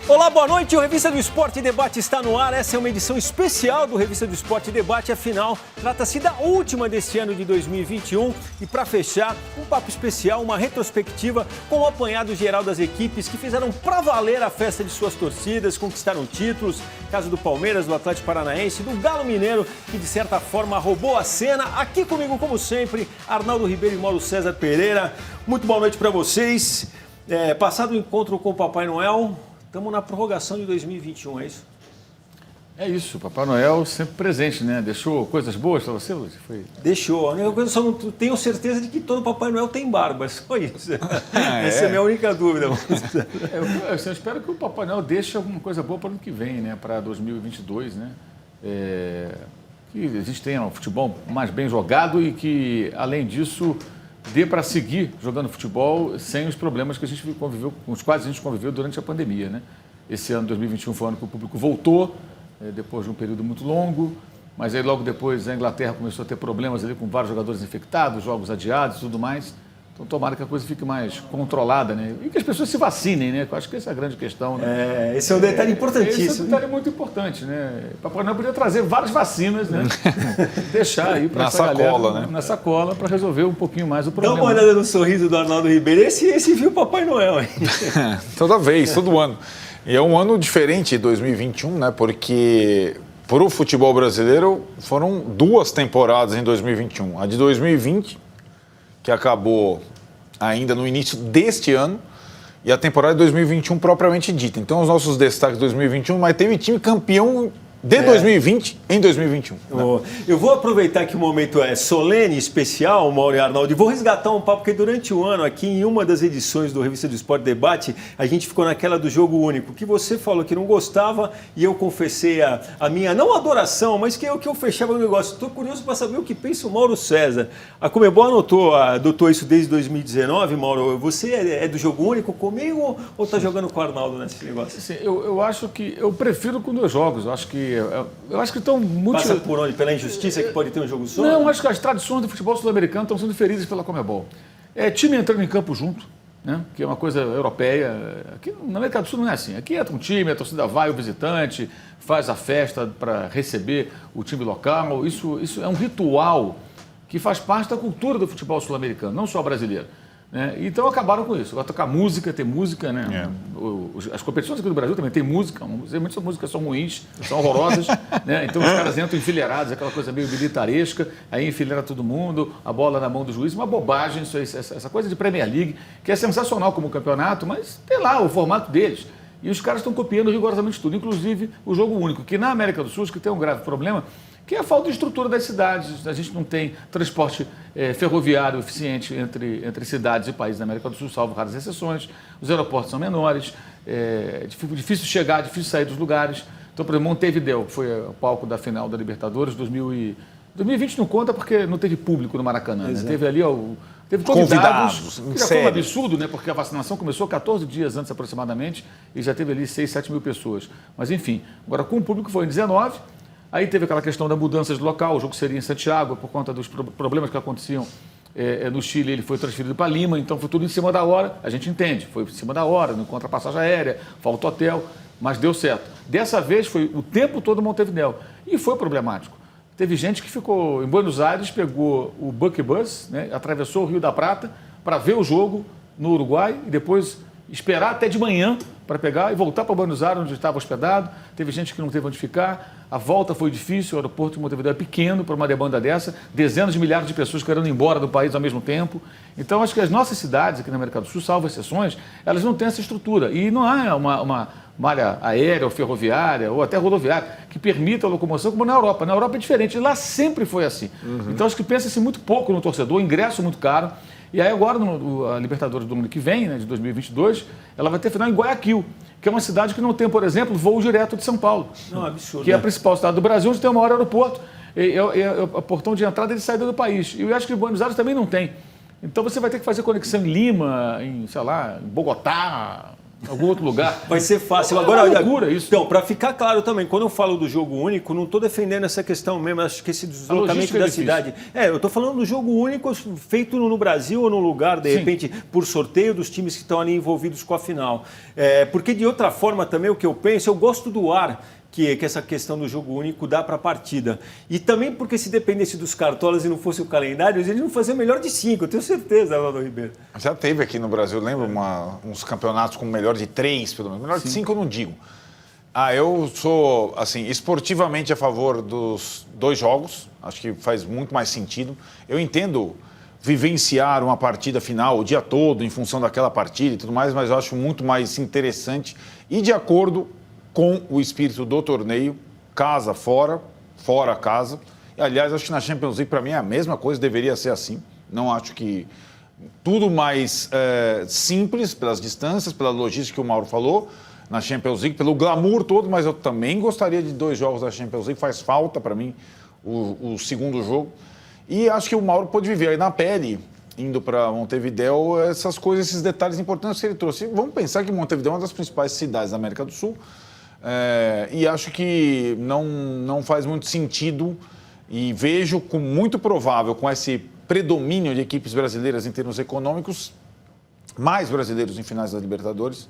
Olá, boa noite. O Revista do Esporte Debate está no ar. Essa é uma edição especial do Revista do Esporte Debate. Afinal, trata-se da última deste ano de 2021. E para fechar, um papo especial, uma retrospectiva com o apanhado geral das equipes que fizeram pra valer a festa de suas torcidas, conquistaram títulos. Caso do Palmeiras, do Atlético Paranaense, do Galo Mineiro, que de certa forma roubou a cena. Aqui comigo, como sempre, Arnaldo Ribeiro e Mauro César Pereira. Muito boa noite para vocês. Passado o encontro com o Papai Noel, estamos na prorrogação de 2021, é isso? É isso, Papai Noel sempre presente, né? Deixou coisas boas para você, Luiz? Deixou. A única coisa, só não tenho certeza de que todo Papai Noel tem barba, só isso. Essa é a minha única dúvida. Eu espero que o Papai Noel deixe alguma coisa boa para o ano que vem, né? Para 2022, né? Que a gente tenha um futebol mais bem jogado e que, além disso, dê para seguir jogando futebol sem os problemas que a gente conviveu, com os quais a gente conviveu durante a pandemia, né? Esse ano, 2021, foi o ano que o público voltou, depois de um período muito longo, mas aí logo depois a Inglaterra começou a ter problemas ali com vários jogadores infectados, jogos adiados e tudo mais. Então, tomara que a coisa fique mais controlada, né? E que as pessoas se vacinem, né? Eu acho que essa é a grande questão, né? Esse é um detalhe importantíssimo. Esse é um detalhe muito importante, né? Papai Noel podia trazer várias vacinas, né? Deixar aí para essa sacola, galera, né? Na sacola, para resolver um pouquinho mais o problema. Dá uma olhada no sorriso do Arnaldo Ribeiro. Esse viu o Papai Noel, hein? Toda vez, todo ano. E é um ano diferente, 2021, né? Porque para o futebol brasileiro foram 2 temporadas em 2021. A de 2020, que acabou ainda no início deste ano, e a temporada de 2021 propriamente dita. Então, os nossos destaques de 2021, mas teve time campeão de 2020 em 2021. Né? Eu vou aproveitar que o momento é solene, especial, Mauro e Arnaldo, e vou resgatar um papo, porque durante o ano, aqui em uma das edições do Revista do Esporte Debate, a gente ficou naquela do jogo único, que você falou que não gostava, e eu confessei a minha, não adoração, mas que eu fechava o negócio. Estou curioso para saber o que pensa o Mauro César. A Conmebol adotou isso desde 2019, Mauro. Você é do jogo único comigo ou está jogando com o Arnaldo nesse negócio? Assim, eu acho que eu prefiro com 2 jogos. Eu acho que estão muito... Passa por onde? Pela injustiça que pode ter um jogo só? Não, acho que as tradições do futebol sul-americano estão sendo feridas pela Conmebol. Time entrando em campo junto, né? Que é uma coisa europeia. Aqui na América do Sul não é assim. Aqui entra um time, a torcida vai, o visitante, faz a festa para receber o time local. Isso é um ritual que faz parte da cultura do futebol sul-americano, não só brasileiro. Né? Então acabaram com isso. Vai tocar música, tem música, né? As competições aqui do Brasil também tem música. Muitas músicas são ruins, são horrorosas. Né? Então os caras entram enfileirados, aquela coisa meio militaresca, aí enfileira todo mundo, a bola na mão do juiz, uma bobagem, essa coisa de Premier League, que é sensacional como campeonato, mas tem lá o formato deles. E os caras estão copiando rigorosamente tudo, inclusive o jogo único, que na América do Sul, que tem um grave problema, que é a falta de estrutura das cidades. A gente não tem transporte ferroviário eficiente entre cidades e países da América do Sul, salvo raras exceções. Os aeroportos são menores, difícil chegar, difícil sair dos lugares. Então, por exemplo, Montevidéu, que foi o palco da final da Libertadores 2020 não conta porque não teve público no Maracanã. Né? Teve ali teve convidados, que já foi um absurdo, né? Porque a vacinação começou 14 dias antes aproximadamente e já teve ali 6, 7 mil pessoas. Mas enfim, agora com o público foi em 19. Aí teve aquela questão da mudança de local, o jogo seria em Santiago, por conta dos problemas que aconteciam no Chile, ele foi transferido para Lima, então foi tudo em cima da hora, a gente entende, foi em cima da hora, não encontra passagem aérea, falta hotel, mas deu certo. Dessa vez foi o tempo todo Montevidéu, e foi problemático. Teve gente que ficou em Buenos Aires, pegou o Buckbus, né, atravessou o Rio da Prata para ver o jogo no Uruguai e depois esperar até de manhã para pegar e voltar para Buenos Aires, onde estava hospedado. Teve gente que não teve onde ficar. A volta foi difícil, o aeroporto de Montevidéu é pequeno para uma demanda dessa. Dezenas de milhares de pessoas querendo ir embora do país ao mesmo tempo. Então, acho que as nossas cidades aqui na América do Sul, salvo exceções, elas não têm essa estrutura. E não há uma malha aérea ou ferroviária ou até rodoviária que permita a locomoção como na Europa. Na Europa é diferente. Lá sempre foi assim. Então, acho que pensa-se muito pouco no torcedor, ingresso muito caro. E aí agora, a Libertadores do ano que vem, né, de 2022, ela vai ter final em Guayaquil, que é uma cidade que não tem, por exemplo, voo direto de São Paulo. Não, absurdo. Que é a principal cidade do Brasil, onde tem o maior aeroporto. O portão de entrada e de saída do país. E eu acho que Buenos Aires também não tem. Então você vai ter que fazer conexão em Lima, em Bogotá, algum outro lugar. Vai ser fácil. É Agora, uma loucura isso. Então, para ficar claro também, quando eu falo do jogo único, não estou defendendo essa questão mesmo, acho que esse deslocamento da cidade. Eu estou falando do jogo único feito no Brasil ou no lugar, de repente, por sorteio dos times que estão ali envolvidos com a final. Porque de outra forma também, o que eu penso, eu gosto do ar que essa questão do jogo único dá para a partida. E também porque se dependesse dos cartolas e não fosse o calendário, eles não faziam melhor de 5, eu tenho certeza, Aldo Ribeiro. Já teve aqui no Brasil, lembra uns campeonatos com melhor de 3, pelo menos. Melhor de 5 eu não digo. Eu sou, assim, esportivamente a favor dos 2 jogos. Acho que faz muito mais sentido. Eu entendo vivenciar uma partida final o dia todo em função daquela partida e tudo mais, mas eu acho muito mais interessante e de acordo com o espírito do torneio, casa fora, fora casa. E, aliás, acho que na Champions League, para mim, é a mesma coisa, deveria ser assim. Não acho que tudo mais simples, pelas distâncias, pela logística que o Mauro falou, na Champions League, pelo glamour todo, mas eu também gostaria de 2 jogos da Champions League, faz falta para mim o segundo jogo. E acho que o Mauro pôde viver aí na pele, indo para Montevidéu, essas coisas, esses detalhes importantes que ele trouxe. Vamos pensar que Montevidéu é uma das principais cidades da América do Sul, e acho que não faz muito sentido e vejo como muito provável, com esse predomínio de equipes brasileiras em termos econômicos, mais brasileiros em finais da Libertadores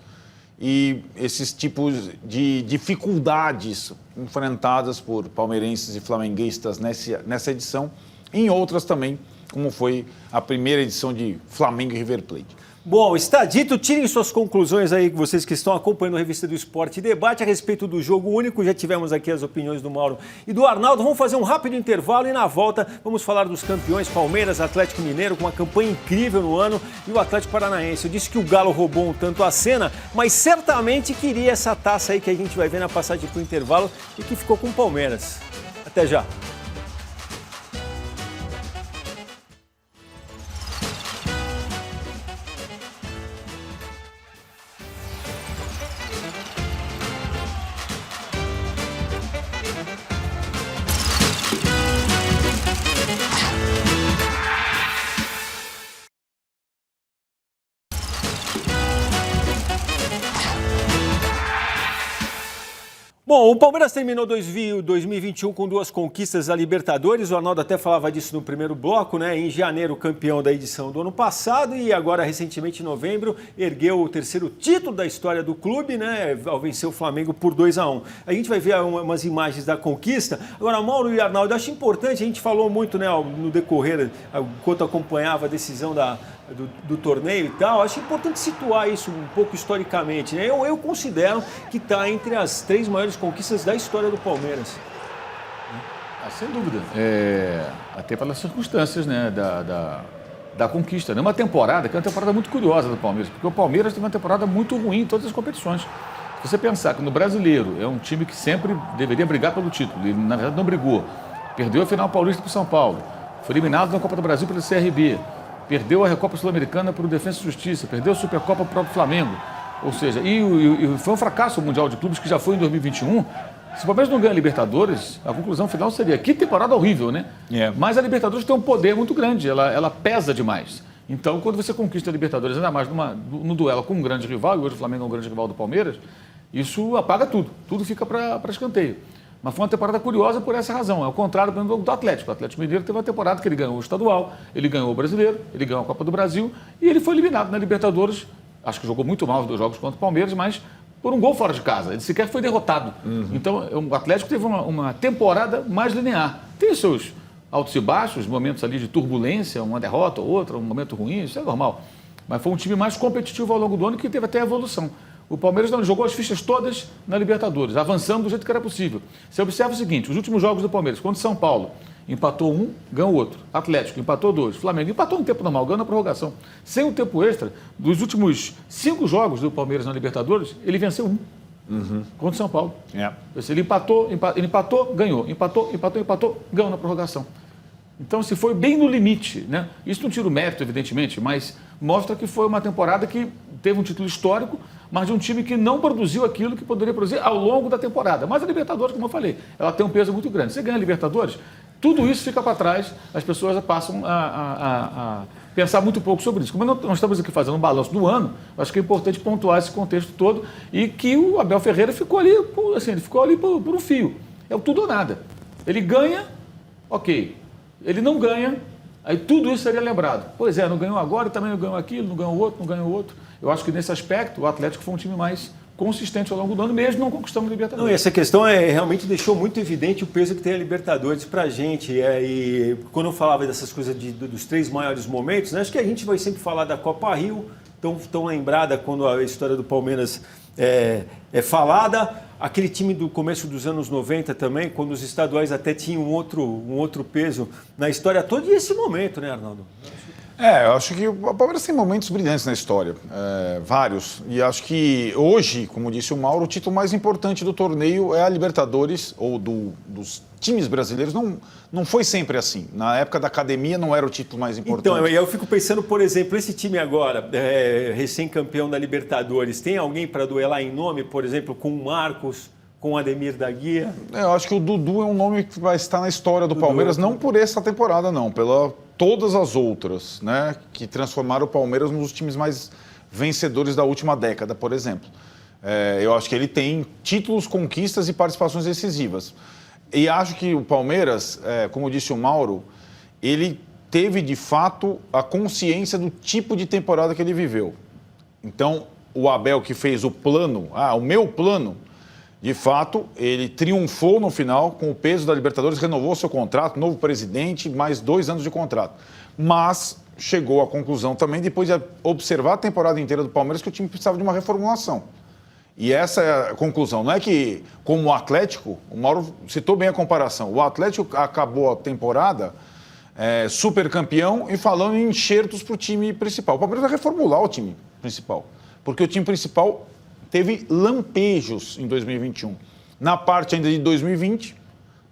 e esses tipos de dificuldades enfrentadas por palmeirenses e flamenguistas nessa edição, e em outras também, como foi a primeira edição de Flamengo e River Plate. Bom, está dito, tirem suas conclusões aí, vocês que estão acompanhando a Revista do Esporte e Debate a respeito do jogo único. Já tivemos aqui as opiniões do Mauro e do Arnaldo. Vamos fazer um rápido intervalo e na volta vamos falar dos campeões Palmeiras, Atlético Mineiro, com uma campanha incrível no ano, e o Atlético Paranaense. Eu disse que o Galo roubou um tanto a cena, mas certamente queria essa taça aí que a gente vai ver na passagem para o intervalo e que ficou com o Palmeiras. Até já. Bom, o Palmeiras terminou 2021 com 2 conquistas da Libertadores. O Arnaldo até falava disso no primeiro bloco, né? Em janeiro, campeão da edição do ano passado, e agora, recentemente, em novembro, ergueu o 3º título da história do clube, né? Ao vencer o Flamengo por 2-1. A gente vai ver umas imagens da conquista. Agora, Mauro e Arnaldo, eu acho importante, a gente falou muito, né, no decorrer, enquanto acompanhava a decisão do torneio e tal, acho importante situar isso um pouco historicamente, né? Eu considero que está entre as 3 maiores conquistas da história do Palmeiras. Sem dúvida. Até pelas circunstâncias, né, da conquista. Uma temporada que é uma temporada muito curiosa do Palmeiras, porque o Palmeiras teve uma temporada muito ruim em todas as competições. Se você pensar que no Brasileiro é um time que sempre deveria brigar pelo título, e na verdade não brigou, perdeu a final paulista para o São Paulo, foi eliminado na Copa do Brasil pelo CRB, perdeu a Recopa Sul-Americana para o Defensa e Justiça, perdeu a Supercopa para o próprio Flamengo. Ou seja, e foi um fracasso o Mundial de Clubes, que já foi em 2021. Se o Palmeiras não ganha a Libertadores, a conclusão final seria: que temporada horrível, né? Mas a Libertadores tem um poder muito grande, ela pesa demais. Então, quando você conquista a Libertadores, ainda mais no duelo com um grande rival, e hoje o Flamengo é um grande rival do Palmeiras, isso apaga tudo. Tudo fica para escanteio. Mas foi uma temporada curiosa por essa razão. É o contrário do Atlético. O Atlético Mineiro teve uma temporada que ele ganhou o estadual, ele ganhou o Brasileiro, ele ganhou a Copa do Brasil e ele foi eliminado na Libertadores. Acho que jogou muito mal os 2 jogos contra o Palmeiras, mas por um gol fora de casa. Ele sequer foi derrotado. Então, o Atlético teve uma temporada mais linear. Tem seus altos e baixos, momentos ali de turbulência, uma derrota ou outra, um momento ruim, isso é normal. Mas foi um time mais competitivo ao longo do ano que teve até evolução. O Palmeiras não jogou as fichas todas na Libertadores, avançando do jeito que era possível. Você observa o seguinte: os últimos jogos do Palmeiras, quando São Paulo empatou 1, ganhou outro. Atlético empatou 2. Flamengo empatou um tempo normal, ganhou na prorrogação. Sem o tempo extra, dos últimos 5 jogos do Palmeiras na Libertadores, ele venceu 1 contra o São Paulo. Ele empatou, ganhou. Empatou, ganhou na prorrogação. Então, se foi bem no limite, né? Isso não tira o mérito, evidentemente, mas mostra que foi uma temporada que teve um título histórico, mas de um time que não produziu aquilo que poderia produzir ao longo da temporada. Mas a Libertadores, como eu falei, ela tem um peso muito grande. Você ganha a Libertadores, tudo isso fica para trás, as pessoas passam a pensar muito pouco sobre isso. Como nós estamos aqui fazendo um balanço do ano, acho que é importante pontuar esse contexto todo e que o Abel Ferreira ficou ali, por um fio. É o tudo ou nada. Ele ganha, ok. Ele não ganha, aí tudo isso seria lembrado. Pois é, não ganhou agora, também não ganhou aquilo, não ganhou outro, não ganhou outro. Eu acho que nesse aspecto o Atlético foi um time mais consistente ao longo do ano, mesmo não conquistando a Libertadores. Não, e essa questão realmente deixou muito evidente o peso que tem a Libertadores pra gente. E quando eu falava dessas coisas dos 3 maiores momentos, né, acho que a gente vai sempre falar da Copa Rio, tão lembrada quando a história do Palmeiras é falada. Aquele time do começo dos anos 90 também, quando os estaduais até tinham um outro peso na história toda. E esse momento, né, Arnaldo? Eu acho que o Palmeiras tem momentos brilhantes na história, vários. E acho que hoje, como disse o Mauro, o título mais importante do torneio é a Libertadores, ou dos times brasileiros. Não foi sempre assim. Na época da academia não era o título mais importante. Então, eu fico pensando, por exemplo, esse time agora, recém-campeão da Libertadores, tem alguém para duelar em nome, por exemplo, com o Marcos, com o Ademir da Guia? Eu acho que o Dudu é um nome que vai estar na história do Palmeiras, não por essa temporada, não, pela todas as outras, né, que transformaram o Palmeiras num dos times mais vencedores da última década, por exemplo. Eu acho que ele tem títulos, conquistas e participações decisivas. E acho que o Palmeiras, como disse o Mauro, ele teve, de fato, a consciência do tipo de temporada que ele viveu. Então, o Abel que fez o plano, o meu plano, de fato, ele triunfou no final com o peso da Libertadores, renovou seu contrato, novo presidente, mais 2 anos de contrato. Mas chegou à conclusão também, depois de observar a temporada inteira do Palmeiras, que o time precisava de uma reformulação. E essa é a conclusão. Não é que, como o Atlético, o Mauro citou bem a comparação, o Atlético acabou a temporada super campeão e falando em enxertos para o time principal. O Palmeiras vai reformular o time principal, porque o time principal teve lampejos em 2021. Na parte ainda de 2020,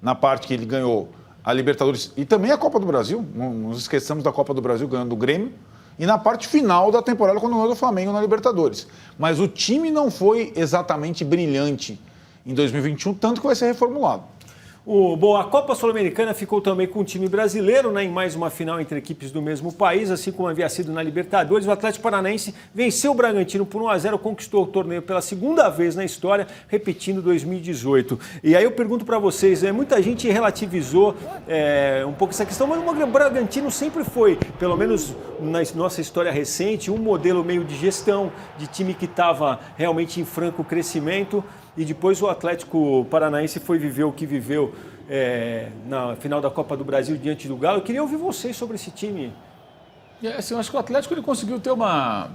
na parte que ele ganhou a Libertadores e também a Copa do Brasil, não nos esqueçamos da Copa do Brasil ganhando do Grêmio, e na parte final da temporada quando ganhou do Flamengo na Libertadores. Mas o time não foi exatamente brilhante em 2021, tanto que vai ser reformulado. Bom, a Copa Sul-Americana ficou também com o time brasileiro, né, em mais uma final entre equipes do mesmo país, assim como havia sido na Libertadores. O Atlético Paranaense venceu o Bragantino por 1-0, conquistou o torneio pela segunda vez na história, repetindo 2018. E aí eu pergunto para vocês, muita gente relativizou um pouco essa questão, mas o Bragantino sempre foi, pelo menos na nossa história recente, um modelo meio de gestão, de time que estava realmente em franco crescimento. E depois o Atlético Paranaense foi viver o que viveu na final da Copa do Brasil diante do Galo. Eu queria ouvir vocês sobre esse time. Assim, eu acho que o Atlético ele conseguiu ter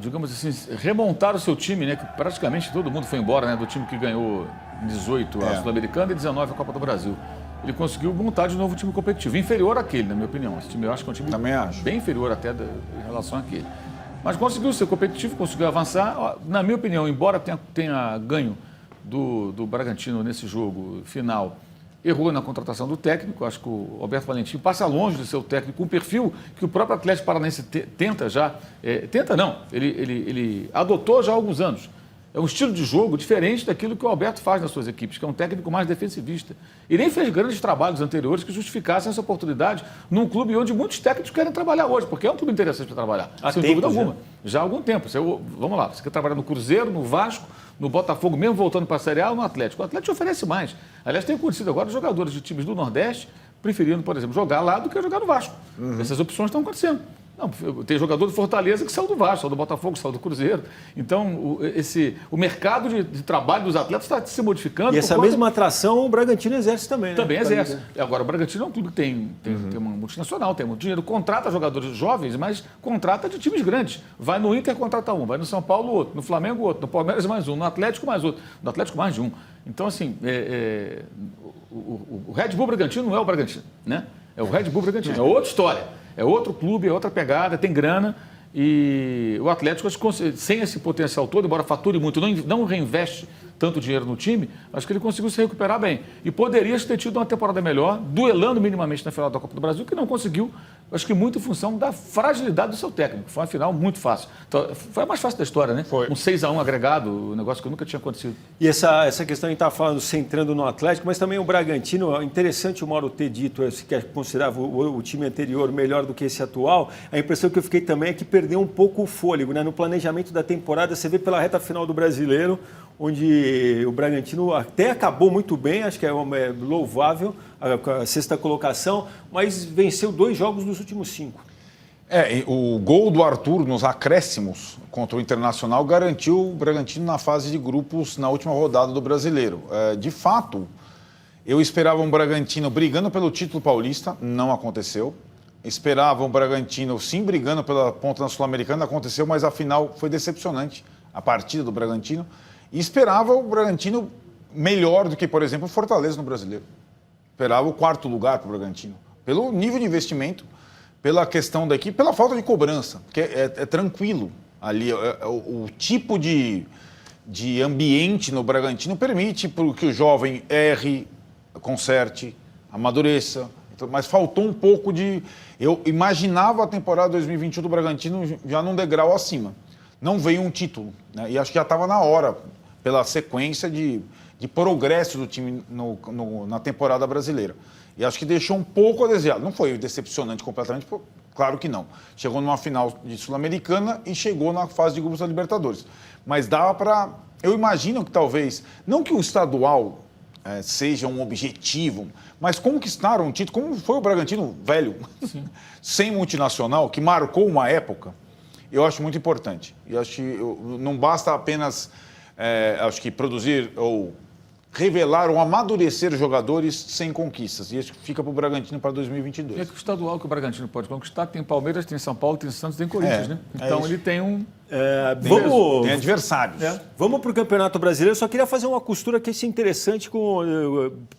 digamos assim, remontar o seu time, né? Que praticamente todo mundo foi embora, né? Do time que ganhou em 18 a Sul-Americana e 19 a Copa do Brasil. Ele conseguiu montar de novo um time competitivo, inferior àquele, na minha opinião. Esse time eu acho que é um time bem inferior até em relação àquele. Mas conseguiu ser competitivo, conseguiu avançar. Na minha opinião, embora tenha ganho do Bragantino nesse jogo final, errou na contratação do técnico. Acho que o Alberto Valentim passa longe de ser o técnico com um perfil que o próprio Atlético Paranaense tenta já. Ele adotou já há alguns anos. É um estilo de jogo diferente daquilo que o Alberto faz nas suas equipes, que é um técnico mais defensivista. E nem fez grandes trabalhos anteriores que justificassem essa oportunidade num clube onde muitos técnicos querem trabalhar hoje, porque é um clube interessante para trabalhar, sem dúvida alguma. Já há algum tempo. Vamos lá, você quer trabalhar no Cruzeiro, no Vasco, no Botafogo, mesmo voltando para a Série A ou no Atlético. O Atlético oferece mais. Aliás, tem acontecido agora jogadores de times do Nordeste preferindo, por exemplo, jogar lá do que jogar no Vasco. Essas opções estão acontecendo. Não, tem jogador do Fortaleza que saiu do Vasco, saiu do Botafogo, saiu do Cruzeiro. Então, o mercado de trabalho dos atletas está se modificando. E essa mesma atração o Bragantino exerce também, né? Também exerce. Agora, o Bragantino é um clube que tem uma multinacional, tem muito dinheiro, contrata jogadores jovens, mas contrata de times grandes. Vai no Inter, contrata um, vai no São Paulo, outro, no Flamengo, outro, no Palmeiras, mais um, no Atlético, mais outro, no Atlético, mais de um. Então, assim, o Red Bull Bragantino não é o Bragantino, né? É o Red Bull Bragantino, é outra história. É outro clube, é outra pegada, tem grana. E o Atlético, sem esse potencial todo, embora fature muito, não reinveste tanto dinheiro no time, acho que ele conseguiu se recuperar bem. E poderia ter tido uma temporada melhor, duelando minimamente na final da Copa do Brasil, que não conseguiu acho que muito em função da fragilidade do seu técnico. Foi uma final muito fácil. Então, foi a mais fácil da história, né? Foi. Um 6-1 agregado, um negócio que nunca tinha acontecido. E essa questão a gente está falando, centrando no Atlético, mas também o Bragantino, interessante o Mauro ter dito que considerava o time anterior melhor do que esse atual. A impressão que eu fiquei também é que perdeu um pouco o fôlego, né? No planejamento da temporada, você vê pela reta final do Brasileiro, onde o Bragantino até acabou muito bem, acho que é louvável a sexta colocação, mas venceu 2 jogos nos últimos 5. O gol do Arthur nos acréscimos contra o Internacional garantiu o Bragantino na fase de grupos na última rodada do Brasileiro. De fato, eu esperava um Bragantino brigando pelo título paulista, não aconteceu. Esperava um Bragantino sim brigando pela ponta na Sul-Americana, aconteceu, mas a final foi decepcionante, a partida do Bragantino. E esperava o Bragantino melhor do que, por exemplo, o Fortaleza no Brasileiro. Esperava o 4º lugar para o Bragantino. Pelo nível de investimento, pela questão da equipe, pela falta de cobrança, porque é tranquilo ali. O tipo de ambiente no Bragantino permite que o jovem erre, conserte, amadureça. Mas faltou um pouco de... Eu imaginava a temporada 2021 do Bragantino já num degrau acima. Não veio um título, né? E acho que já estava na hora, pela sequência de progresso do time na temporada brasileira. E acho que deixou um pouco a desejar. Não foi decepcionante completamente, claro que não. Chegou numa final de Sul-Americana e chegou na fase de grupos da Libertadores. Mas dava para... Eu imagino que talvez, não que o estadual seja um objetivo, mas conquistar um título, como foi o Bragantino velho, sem multinacional, que marcou uma época, eu acho muito importante. E acho que não basta apenas acho que produzir ou revelar ou amadurecer jogadores sem conquistas. E isso fica para o Bragantino para 2022. E é que o estadual que o Bragantino pode conquistar tem Palmeiras, tem São Paulo, tem Santos, tem Corinthians, né? Então ele tem um... Tem adversários. Vamos para o Campeonato Brasileiro. Eu só queria fazer uma costura que é interessante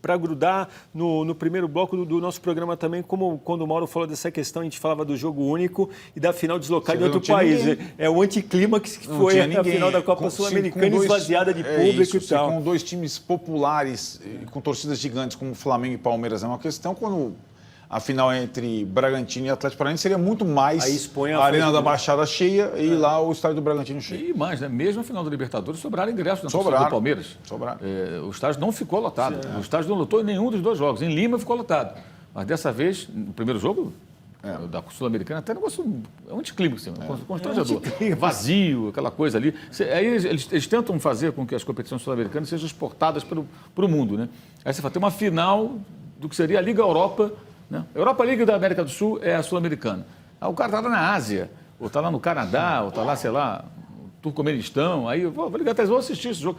para grudar no primeiro bloco do nosso programa também, como quando o Mauro falou dessa questão, a gente falava do jogo único e da final deslocada em outro país. É o anticlímax que foi a final da Copa Sul-Americana, esvaziada de público e tal. Com 2 times populares, com torcidas gigantes como Flamengo e Palmeiras, é uma questão quando... A final entre Bragantino e Atlético Paranaense seria muito mais a Arena da Baixada cheia e lá o estádio do Bragantino cheio. E mais, né? Mesmo a final da Libertadores, sobraram ingressos na torcida do Palmeiras. O estádio não ficou lotado. O estádio não lotou em nenhum dos 2 jogos. Em Lima ficou lotado. Mas dessa vez, no primeiro jogo da Sul-Americana, até negócio é um anticlímax, constrangedor. Vazio, aquela coisa ali. Aí eles tentam fazer com que as competições sul-americanas sejam exportadas para o mundo, né? Aí você fala, tem uma final do que seria a Liga Europa. A Europa League da América do Sul é a Sul-Americana. O cara está lá na Ásia, ou está lá no Canadá, ou está lá, sei lá, no Turcomenistão. Aí eu vou ligar até, vou assistir esse jogo.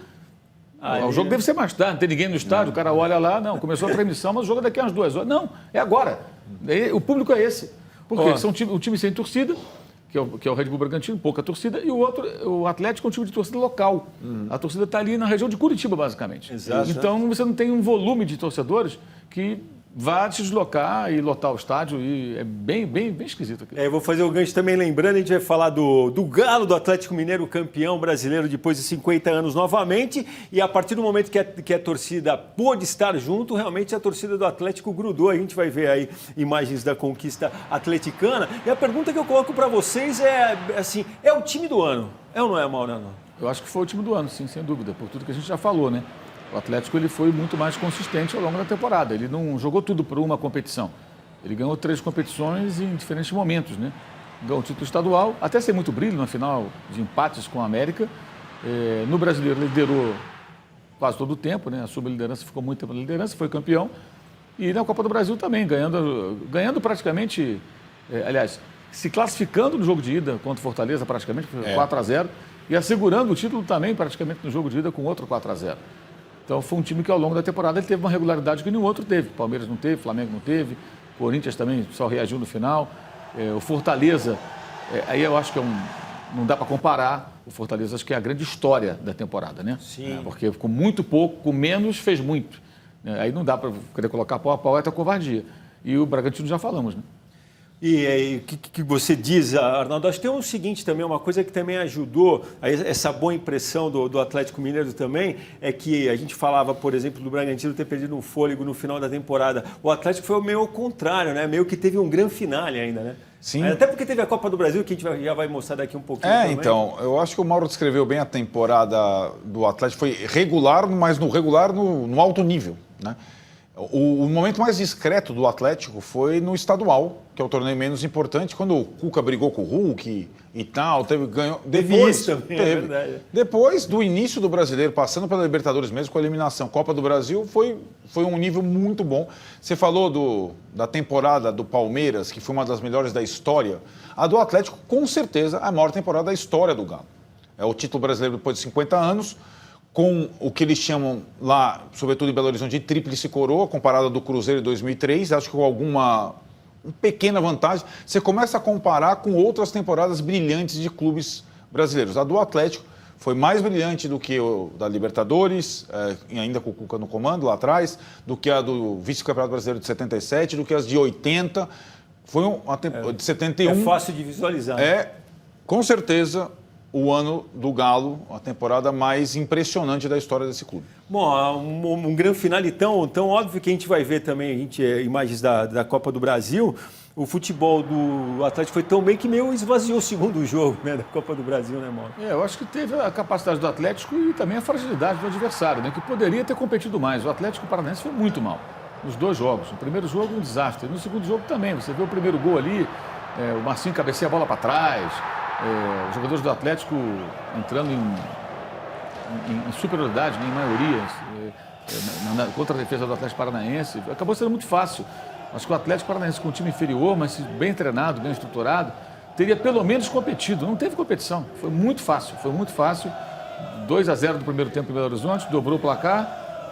O jogo deve ser mais tarde, não tem ninguém no estádio, o cara olha lá, não, começou a transmissão, mas o jogo é daqui a umas 2 horas. Não, é agora. O público é esse. Porque são um time sem torcida, que é o Red Bull Bragantino, pouca torcida, e o outro, o Atlético, é um time de torcida local. A torcida está ali na região de Curitiba, basicamente. Exato. Então você não tem um volume de torcedores que vá se deslocar e lotar o estádio, e é bem esquisito aqui. Eu vou fazer o gancho também, lembrando, a gente vai falar do Galo, do Atlético Mineiro, campeão brasileiro depois de 50 anos novamente, e a partir do momento que a torcida pôde estar junto, realmente a torcida do Atlético grudou, a gente vai ver aí imagens da conquista atleticana, e a pergunta que eu coloco para vocês é assim, é o time do ano, é ou não é, Mauro? Eu acho que foi o time do ano, sim, sem dúvida, por tudo que a gente já falou, né? O Atlético ele foi muito mais consistente ao longo da temporada. Ele não jogou tudo por uma competição. Ele ganhou 3 competições em diferentes momentos, né? Ganhou o título estadual, até sem muito brilho na final de empates com a América. No Brasileiro ele liderou quase todo o tempo, né? Assumiu a liderança, ficou muito tempo na liderança, foi campeão. E na Copa do Brasil também, ganhando praticamente, aliás, se classificando no jogo de ida contra o Fortaleza praticamente, 4-0, e assegurando o título também praticamente no jogo de ida com outro 4-0. Então, foi um time que, ao longo da temporada, ele teve uma regularidade que nenhum outro teve. Palmeiras não teve, Flamengo não teve, Corinthians também só reagiu no final. O Fortaleza, aí eu acho que não dá para comparar. O Fortaleza, acho que é a grande história da temporada, né? Sim. Porque com muito pouco, com menos, fez muito. Aí não dá para querer colocar pau a pau, é até covardia. E o Bragantino já falamos, né? E o que você diz, Arnaldo? Acho que tem o seguinte também, uma coisa que também ajudou essa boa impressão do Atlético Mineiro também, é que a gente falava, por exemplo, do Bragantino ter perdido um fôlego no final da temporada. O Atlético foi meio ao contrário, né? Meio que teve um grande finale ainda, né? Sim. Até porque teve a Copa do Brasil, que a gente já vai mostrar daqui um pouquinho também. Então, eu acho que o Mauro descreveu bem a temporada do Atlético. Foi regular, mas no alto nível, né? O momento mais discreto do Atlético foi no estadual, que é o torneio menos importante, quando o Cuca brigou com o Hulk e tal, ganhou. Depois também, é verdade. Depois do início do Brasileiro, passando pela Libertadores mesmo, com a eliminação, Copa do Brasil, foi um nível muito bom. Você falou da temporada do Palmeiras, que foi uma das melhores da história. A do Atlético, com certeza, é a maior temporada da história do Galo. É o título brasileiro depois de 50 anos, com o que eles chamam lá, sobretudo em Belo Horizonte, de tríplice coroa, comparada do Cruzeiro de 2003, acho que com alguma pequena vantagem. Você começa a comparar com outras temporadas brilhantes de clubes brasileiros. A do Atlético foi mais brilhante do que o da Libertadores, ainda com o Cuca no comando lá atrás, do que a do Vice-Campeonato Brasileiro de 77, do que as de 80, foi de 71. É fácil de visualizar. Com certeza, o ano do Galo, a temporada mais impressionante da história desse clube. Bom, um grande finale tão óbvio que a gente vai ver também imagens da Copa do Brasil. O futebol do Atlético foi tão bem que meio esvaziou o segundo jogo, né, da Copa do Brasil, né, Mauro? Eu acho que teve a capacidade do Atlético e também a fragilidade do adversário, né, que poderia ter competido mais. O Atlético Paranaense foi muito mal nos dois jogos. No primeiro jogo, um desastre. No segundo jogo também. Você vê o primeiro gol ali, o Marcinho cabeceia a bola para trás. Os jogadores do Atlético entrando em superioridade, em maioria, contra a defesa do Atlético Paranaense. Acabou sendo muito fácil. Acho que o Atlético Paranaense, com um time inferior, mas bem treinado, bem estruturado, teria pelo menos competido. Não teve competição. Foi muito fácil. 2-0 do primeiro tempo em Belo Horizonte, dobrou o placar.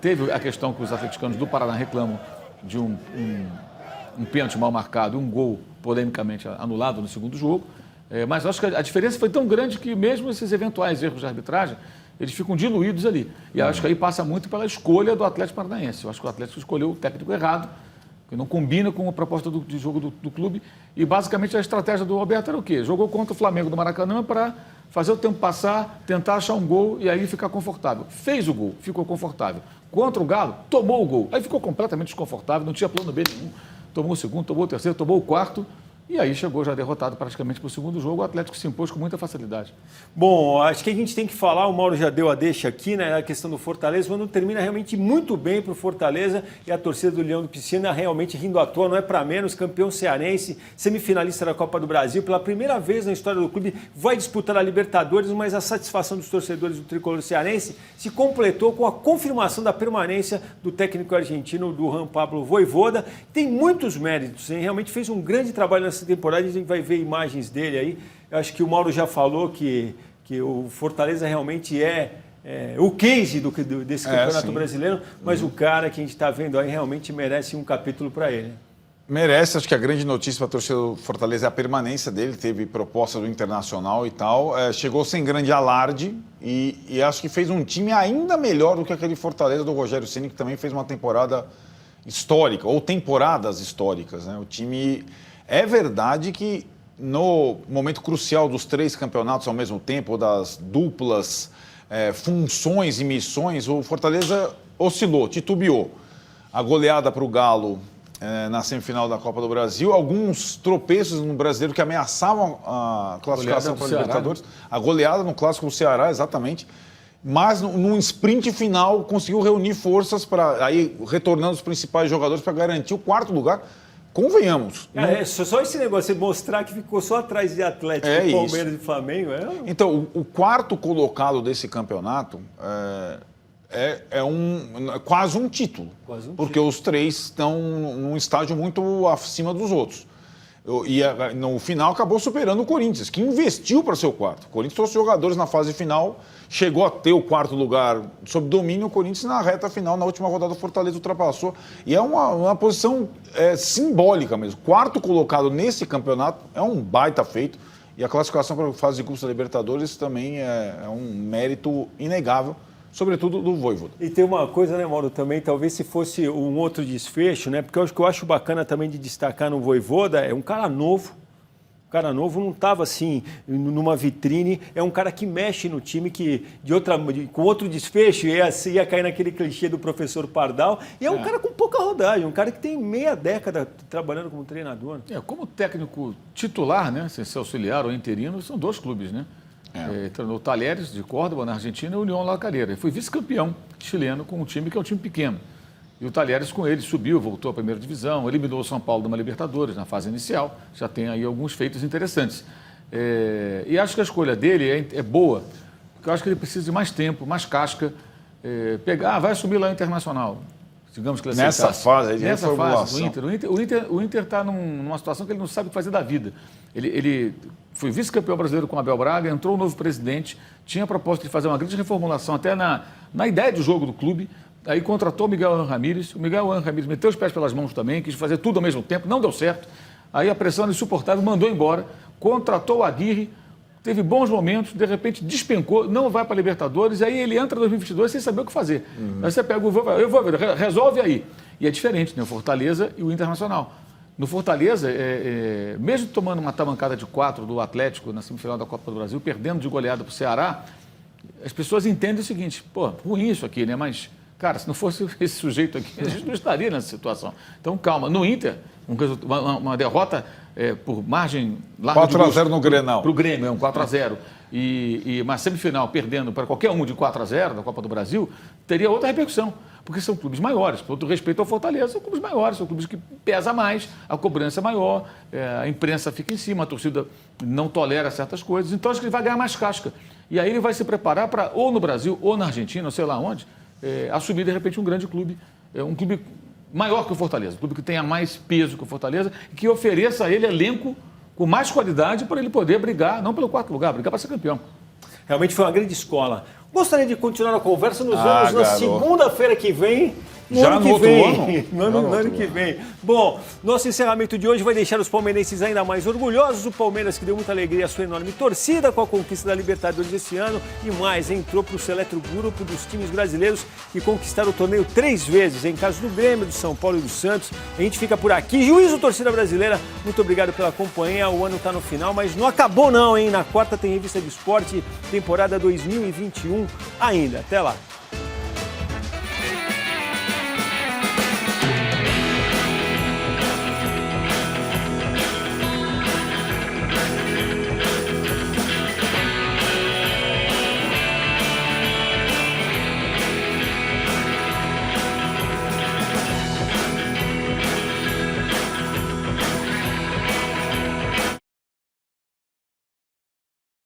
Teve a questão que os atleticanos do Paraná reclamam de um pênalti mal marcado, um gol polemicamente anulado no segundo jogo. Mas acho que a diferença foi tão grande que mesmo esses eventuais erros de arbitragem, eles ficam diluídos ali. E acho que aí passa muito pela escolha do Atlético Paranaense. Eu acho que o Atlético escolheu o técnico errado, que não combina com a proposta de jogo do clube. E basicamente a estratégia do Roberto era o quê? Jogou contra o Flamengo do Maracanã para fazer o tempo passar, tentar achar um gol e aí ficar confortável. Fez o gol, ficou confortável. Contra o Galo, tomou o gol. Aí ficou completamente desconfortável, não tinha plano B nenhum. Tomou o segundo, tomou o terceiro, tomou o quarto. E aí chegou já derrotado praticamente para o segundo jogo, o Atlético se impôs com muita facilidade. Bom, acho que a gente tem que falar, o Mauro já deu a deixa aqui, né, a questão do Fortaleza, quando termina realmente muito bem para o Fortaleza e a torcida do Leão do Piscina realmente rindo à toa, não é para menos, campeão cearense, semifinalista da Copa do Brasil, pela primeira vez na história do clube, vai disputar a Libertadores, mas a satisfação dos torcedores do tricolor cearense se completou com a confirmação da permanência do técnico argentino, do Juan Pablo Vojvoda. Tem muitos méritos, hein? Realmente fez um grande trabalho nessa temporada, a gente vai ver imagens dele aí. Eu acho que o Mauro já falou que o Fortaleza realmente é o case desse campeonato brasileiro, mas o cara que a gente está vendo aí realmente merece um capítulo para ele. Merece, acho que a grande notícia para a torcida do Fortaleza é a permanência dele, teve proposta do Internacional e tal, chegou sem grande alarde e acho que fez um time ainda melhor do que aquele Fortaleza do Rogério Ceni, que também fez uma temporada histórica, ou temporadas históricas, né? O time... É verdade que no momento crucial dos três campeonatos ao mesmo tempo, ou das duplas funções e missões, o Fortaleza oscilou, titubeou. A goleada para o Galo na semifinal da Copa do Brasil, alguns tropeços no Brasileiro que ameaçavam a classificação para a Libertadores. A goleada no Clássico do Ceará, exatamente. Mas num sprint final conseguiu reunir forças para aí retornando os principais jogadores para garantir o quarto lugar. Convenhamos. Só esse negócio de mostrar que ficou só atrás de Atlético, Palmeiras e Flamengo. Então, o quarto colocado desse campeonato quase um título. Porque os três estão num estágio muito acima dos outros. E no final acabou superando o Corinthians, que investiu para ser o quarto. O Corinthians trouxe jogadores na fase final, chegou a ter o quarto lugar sob domínio. O Corinthians na reta final, na última rodada, o Fortaleza ultrapassou. E é uma posição simbólica mesmo. Quarto colocado nesse campeonato é um baita feito. E a classificação para a fase de grupos da Libertadores também é um mérito inegável. sobretudo do Vojvoda. E tem uma coisa, né, Mauro, também, talvez se fosse um outro desfecho, né? Porque o que eu acho bacana também de destacar no Vojvoda é um cara novo. O cara novo não estava assim numa vitrine, é um cara que mexe no time, que com outro desfecho ia cair naquele clichê do professor Pardal. E é um cara com pouca rodagem, um cara que tem meia década trabalhando como treinador. Como técnico titular, né, sem ser auxiliar ou interino, são 2 clubes, né? Treinou Talheres, de Córdoba, na Argentina, e União La Calera. Ele foi vice-campeão chileno com um time que é um time pequeno. E o Talheres com ele subiu, voltou à primeira divisão, eliminou o São Paulo de uma Libertadores na fase inicial. Já tem aí alguns feitos interessantes. E acho que a escolha dele é boa, porque eu acho que ele precisa de mais tempo, mais casca. Vai assumir lá o Internacional. Digamos que ele nessa fase aí de nessa reformulação. fase do o Inter está numa situação que ele não sabe o que fazer da vida. Ele foi vice-campeão brasileiro com o Abel Braga, entrou um novo presidente, tinha a proposta de fazer uma grande reformulação até na ideia de jogo do clube. Aí contratou o Miguel Ramírez. O Miguel Ramírez meteu os pés pelas mãos também, quis fazer tudo ao mesmo tempo, não deu certo. Aí a pressão era insuportável, mandou embora, contratou o Aguirre, teve bons momentos, de repente despencou, não vai para a Libertadores, aí ele entra em 2022 sem saber o que fazer. Aí você pega resolve aí. E é diferente, né? O Fortaleza e o Internacional. No Fortaleza, mesmo tomando uma tamancada de 4 do Atlético na semifinal da Copa do Brasil, perdendo de goleada para o Ceará, as pessoas entendem o seguinte, ruim isso aqui, né? Mas, cara, se não fosse esse sujeito aqui, a gente não estaria nessa situação. Então, calma. No Inter, uma derrota por margem larga 4-0 no Grenal. Para o Grêmio, 4-0. E uma semifinal perdendo para qualquer um de 4-0 da Copa do Brasil, teria outra repercussão. Porque são clubes maiores, por todo respeito ao Fortaleza, são clubes maiores, são clubes que pesa mais, a cobrança é maior, a imprensa fica em cima, a torcida não tolera certas coisas, então acho que ele vai ganhar mais casca. E aí ele vai se preparar para, ou no Brasil, ou na Argentina, ou sei lá onde, assumir de repente um grande clube, um clube maior que o Fortaleza, um clube que tenha mais peso que o Fortaleza e que ofereça a ele elenco com mais qualidade para ele poder brigar, não pelo 4º lugar, brigar para ser campeão. Realmente foi uma grande escola. Gostaria de continuar a conversa, nos vemos na segunda-feira que vem. No ano que vem. Bom, nosso encerramento de hoje vai deixar os palmeirenses ainda mais orgulhosos. O Palmeiras, que deu muita alegria à sua enorme torcida com a conquista da Libertadores esse ano e mais, entrou para o seleto grupo dos times brasileiros que conquistaram o torneio 3 vezes, em caso do Grêmio, do São Paulo e do Santos. A gente fica por aqui. Juízo, torcida brasileira, muito obrigado pela companhia. O ano está no final, mas não acabou não, hein? Na quarta tem Revista de Esporte, temporada 2021 ainda. Até lá.